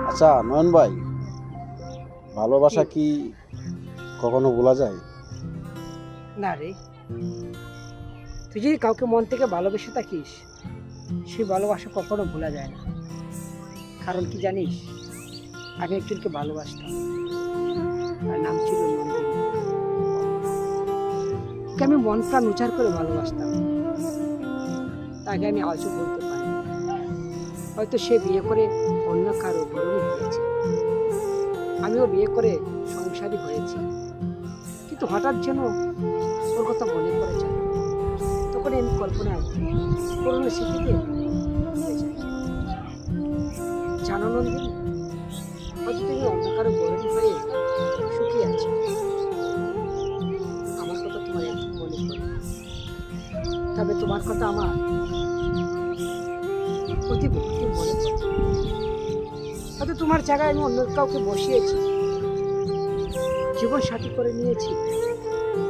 আচ্ছা নয়ন ভাই, কি? ভালোবাসা কি কখনো ভোলা যায়? না রে, তুই যদি কাউকে মন থেকে ভালোবেসে থাকিস, সেই ভালোবাসা কখনো ভোলা যায় না। কারণ কি জানিস, আমি একজনকে ভালোবাসতাম, তার নাম ছিল নন্দিনী। ওকে আমি মন প্রাণ উজাড় করে ভালোবাসতাম। তাকে আমি আজও বলতে পারি, হয়তো সে বিয়ে করে অন্য কারো বরণই হয়েছে, আমিও বিয়ে করে সংসারী হয়েছি। কিন্তু হঠাৎ যেন ওর কথা মনে পড়ে যায়। তখন আমি কল্পনায় পুরনো স্মৃতিতে ডুবে যাই। জানো নন্দিনী, হয়তো তুমি অন্য কারো বরণী হয়ে সুখে আছো, আমার কথা তোমার একদম মনে পড়ে না। তবে তোমার কথা আমার অতি মনে পড়ে। হয়তো তোমার জায়গায় আমি অন্য কাউকে বসিয়েছি, জীবন সাথী করে নিয়েছি,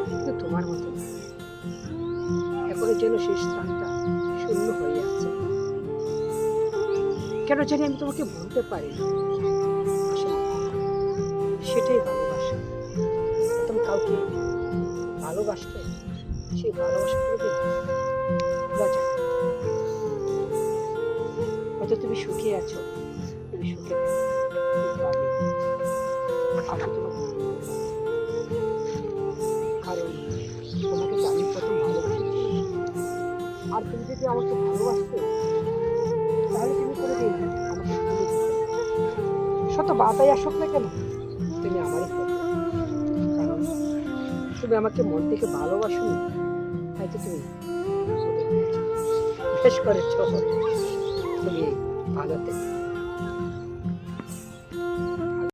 কিন্তু তোমার মতো না। এখনো যেন সেই স্থানটা শূন্য হয়ে আছে। কেন জানি আমি তোমাকে বলতে পারি না। আসলে সেটাই ভালোবাসা। তুমি কাউকে ভালোবাসলে সেই ভালোবাসা কোনোদিন ভোলা যায় না। হয়তো তুমি সুখে আছো, তুমি সুখে থাকো, কিন্তু আমি তোমাকে ভুলতে পারছি না। কারণ তোমাকে তো আমি প্রথম ভালোবেসেছি। আর তুমি যদি আমাকে ভালোবাসতে, তাহলে তুমি কোনোদিন আমাকে ভুলে যেতে না। শত বাধাই আসুক না কেন, তুমি আমারই হবে। কারণ তুমি আমাকে মন থেকে ভালোবাসো, তাই তো তুমি ভুলে গিয়েছো। বেশ করেছো। তুমি ভালো থেকো।